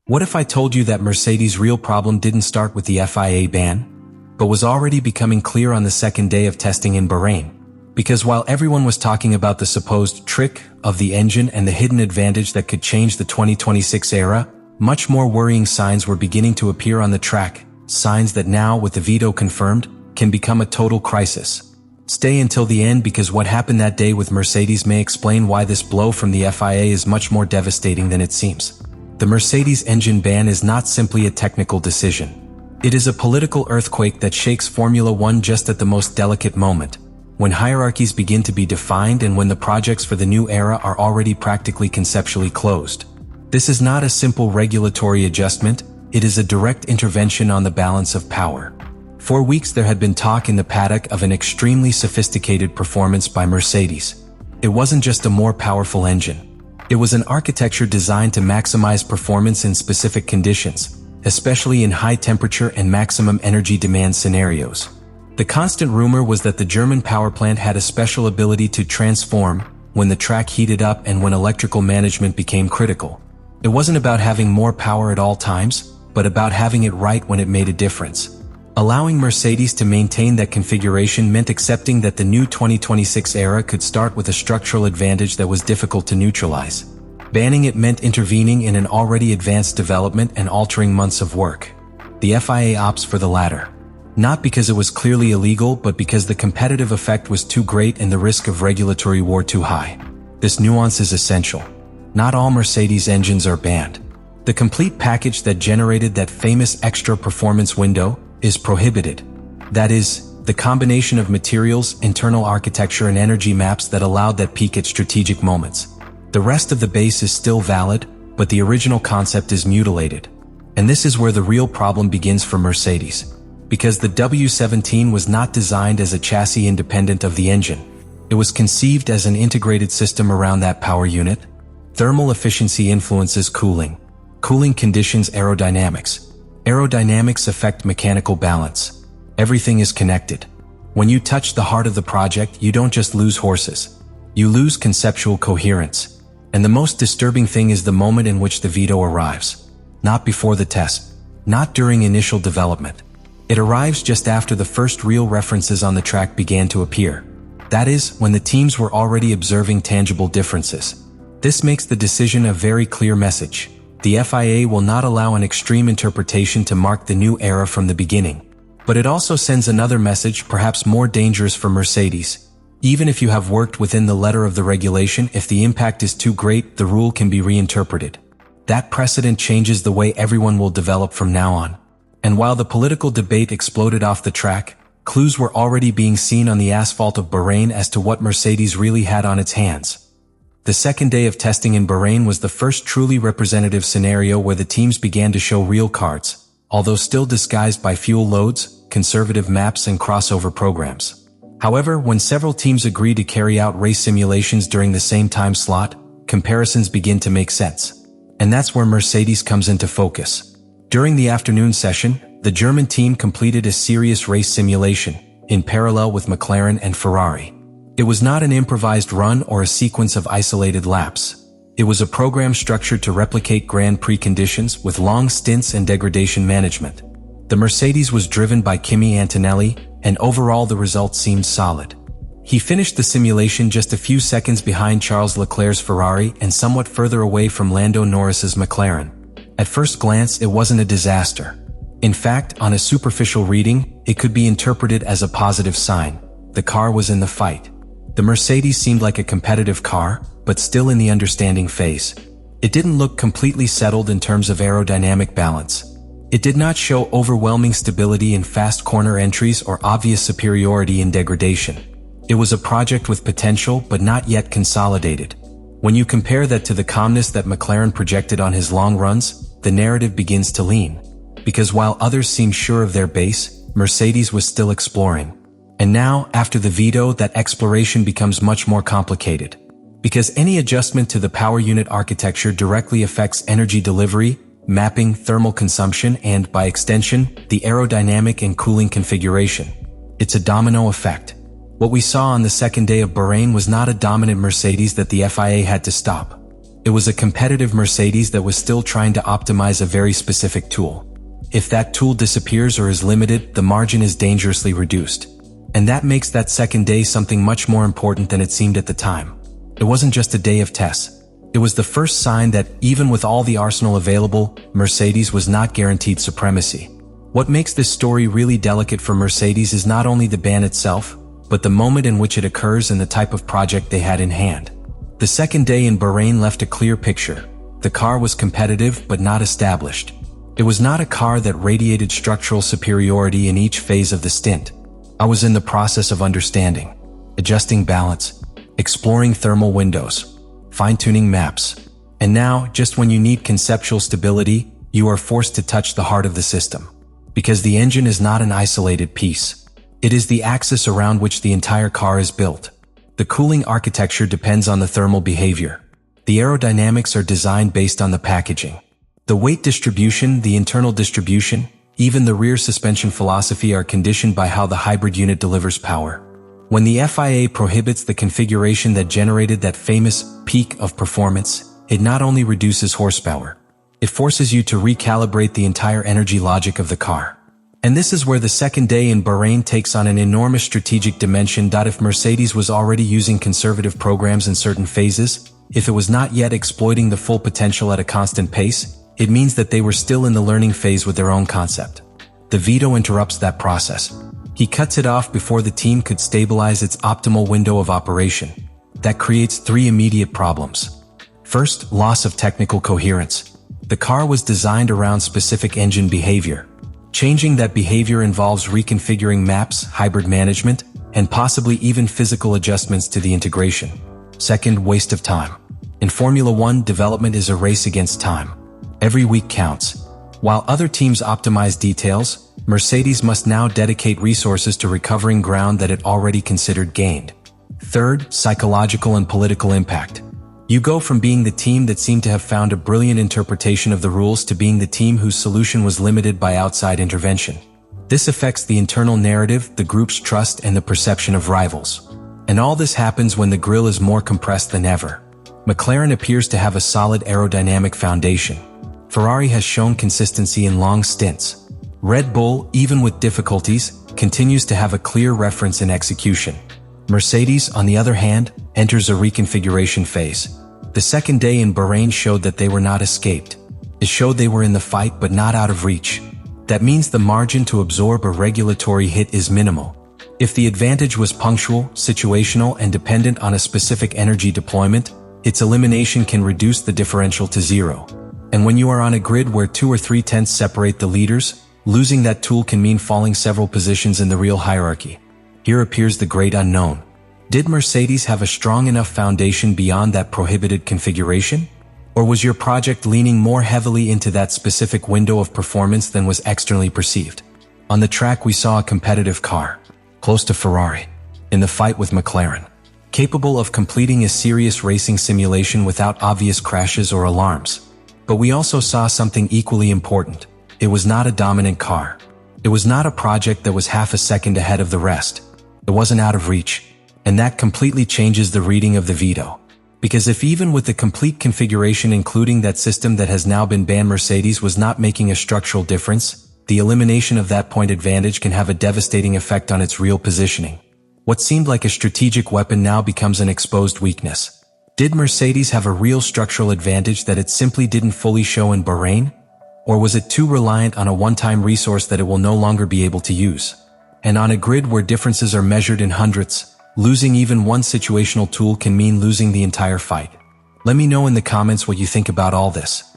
What if I told you that Mercedes' real problem didn't start with the FIA ban, but was already becoming clear on the second day of testing in Bahrain? Because while everyone was talking about the supposed trick of the engine and the hidden advantage that could change the 2026 era, much more worrying signs were beginning to appear on the track, signs that now, with the veto confirmed, can become a total crisis. Stay until the end, because what happened that day with Mercedes may explain why this blow from the FIA is much more devastating than it seems. The Mercedes engine ban is not simply a technical decision. It is a political earthquake that shakes Formula One just at the most delicate moment, when hierarchies begin to be defined and when the projects for the new era are already practically conceptually closed. This is not a simple regulatory adjustment, it is a direct intervention on the balance of power. For weeks there had been talk in the paddock of an extremely sophisticated performance by Mercedes. It wasn't just a more powerful engine. It was an architecture designed to maximize performance in specific conditions, especially in high temperature and maximum energy demand scenarios. The constant rumor was that the German power plant had a special ability to transform when the track heated up and when electrical management became critical. It wasn't about having more power at all times, but about having it right when it made a difference. Allowing Mercedes to maintain that configuration meant accepting that the new 2026 era could start with a structural advantage that was difficult to neutralize. Banning it meant intervening in an already advanced development and altering months of work. The FIA opts for the latter. Not because it was clearly illegal, but because the competitive effect was too great and the risk of regulatory war too high. This nuance is essential. Not all Mercedes engines are banned. The complete package that generated that famous extra performance window is prohibited. That is, the combination of materials, internal architecture and energy maps that allowed that peak at strategic moments. The rest of the base is still valid, but the original concept is mutilated. And this is where the real problem begins for Mercedes. Because the W17 was not designed as a chassis independent of the engine. It was conceived as an integrated system around that power unit. Thermal efficiency influences cooling. Cooling conditions aerodynamics. Aerodynamics affect mechanical balance. Everything is connected. When you touch the heart of the project, you don't just lose horses. You lose conceptual coherence. And the most disturbing thing is the moment in which the veto arrives. Not before the test. Not during initial development. It arrives just after the first real references on the track began to appear. That is, when the teams were already observing tangible differences. This makes the decision a very clear message. The FIA will not allow an extreme interpretation to mark the new era from the beginning. But it also sends another message, perhaps more dangerous for Mercedes. Even if you have worked within the letter of the regulation, if the impact is too great, the rule can be reinterpreted. That precedent changes the way everyone will develop from now on. And while the political debate exploded off the track, clues were already being seen on the asphalt of Bahrain as to what Mercedes really had on its hands. The second day of testing in Bahrain was the first truly representative scenario where the teams began to show real cards, although still disguised by fuel loads, conservative maps and crossover programs. However, when several teams agree to carry out race simulations during the same time slot, comparisons begin to make sense. And that's where Mercedes comes into focus. During the afternoon session, the German team completed a serious race simulation, in parallel with McLaren and Ferrari. It was not an improvised run or a sequence of isolated laps. It was a program structured to replicate Grand Prix conditions with long stints and degradation management. The Mercedes was driven by Kimi Antonelli, and overall the results seemed solid. He finished the simulation just a few seconds behind Charles Leclerc's Ferrari and somewhat further away from Lando Norris's McLaren. At first glance, it wasn't a disaster. In fact, on a superficial reading, it could be interpreted as a positive sign. The car was in the fight. The Mercedes seemed like a competitive car, but still in the understanding phase. It didn't look completely settled in terms of aerodynamic balance. It did not show overwhelming stability in fast corner entries or obvious superiority in degradation. It was a project with potential but not yet consolidated. When you compare that to the calmness that McLaren projected on his long runs, the narrative begins to lean. Because while others seemed sure of their base, Mercedes was still exploring. And now, after the veto, that exploration becomes much more complicated. Because any adjustment to the power unit architecture directly affects energy delivery, mapping, thermal consumption, and, by extension, the aerodynamic and cooling configuration. It's a domino effect. What we saw on the second day of Bahrain was not a dominant Mercedes that the FIA had to stop. It was a competitive Mercedes that was still trying to optimize a very specific tool. If that tool disappears or is limited, the margin is dangerously reduced. And that makes that second day something much more important than it seemed at the time. It wasn't just a day of tests. It was the first sign that, even with all the arsenal available, Mercedes was not guaranteed supremacy. What makes this story really delicate for Mercedes is not only the ban itself, but the moment in which it occurs and the type of project they had in hand. The second day in Bahrain left a clear picture. The car was competitive but not established. It was not a car that radiated structural superiority in each phase of the stint. I was in the process of understanding, adjusting balance, exploring thermal windows, fine-tuning maps. And now, just when you need conceptual stability, you are forced to touch the heart of the system. Because the engine is not an isolated piece. It is the axis around which the entire car is built. The cooling architecture depends on the thermal behavior. The aerodynamics are designed based on the packaging. The weight distribution, the internal distribution, even the rear suspension philosophy are conditioned by how the hybrid unit delivers power. When the FIA prohibits the configuration that generated that famous peak of performance, it not only reduces horsepower, it forces you to recalibrate the entire energy logic of the car. And this is where the second day in Bahrain takes on an enormous strategic dimension. If Mercedes was already using conservative programs in certain phases, if it was not yet exploiting the full potential at a constant pace, it means that they were still in the learning phase with their own concept. The veto interrupts that process. He cuts it off before the team could stabilize its optimal window of operation. That creates three immediate problems. First, loss of technical coherence. The car was designed around specific engine behavior. Changing that behavior involves reconfiguring maps, hybrid management, and possibly even physical adjustments to the integration. Second, waste of time. In Formula One, development is a race against time. Every week counts. While other teams optimize details, Mercedes must now dedicate resources to recovering ground that it already considered gained. Third, psychological and political impact. You go from being the team that seemed to have found a brilliant interpretation of the rules to being the team whose solution was limited by outside intervention. This affects the internal narrative, the group's trust, and the perception of rivals. And all this happens when the grille is more compressed than ever. McLaren appears to have a solid aerodynamic foundation. Ferrari has shown consistency in long stints. Red Bull, even with difficulties, continues to have a clear reference in execution. Mercedes, on the other hand, enters a reconfiguration phase. The second day in Bahrain showed that they were not escaped. It showed they were in the fight but not out of reach. That means the margin to absorb a regulatory hit is minimal. If the advantage was punctual, situational, and dependent on a specific energy deployment, its elimination can reduce the differential to zero. And when you are on a grid where 2 or 3 tenths separate the leaders, losing that tool can mean falling several positions in the real hierarchy. Here appears the great unknown. Did Mercedes have a strong enough foundation beyond that prohibited configuration? Or was your project leaning more heavily into that specific window of performance than was externally perceived? On the track we saw a competitive car, close to Ferrari, in the fight with McLaren, capable of completing a serious racing simulation without obvious crashes or alarms. But we also saw something equally important. It was not a dominant car. It was not a project that was half a second ahead of the rest. It wasn't out of reach. And that completely changes the reading of the veto. Because if even with the complete configuration including that system that has now been banned, Mercedes was not making a structural difference, the elimination of that point advantage can have a devastating effect on its real positioning. What seemed like a strategic weapon now becomes an exposed weakness. Did Mercedes have a real structural advantage that it simply didn't fully show in Bahrain? Or was it too reliant on a one-time resource that it will no longer be able to use? And on a grid where differences are measured in hundredths, losing even one situational tool can mean losing the entire fight. Let me know in the comments what you think about all this.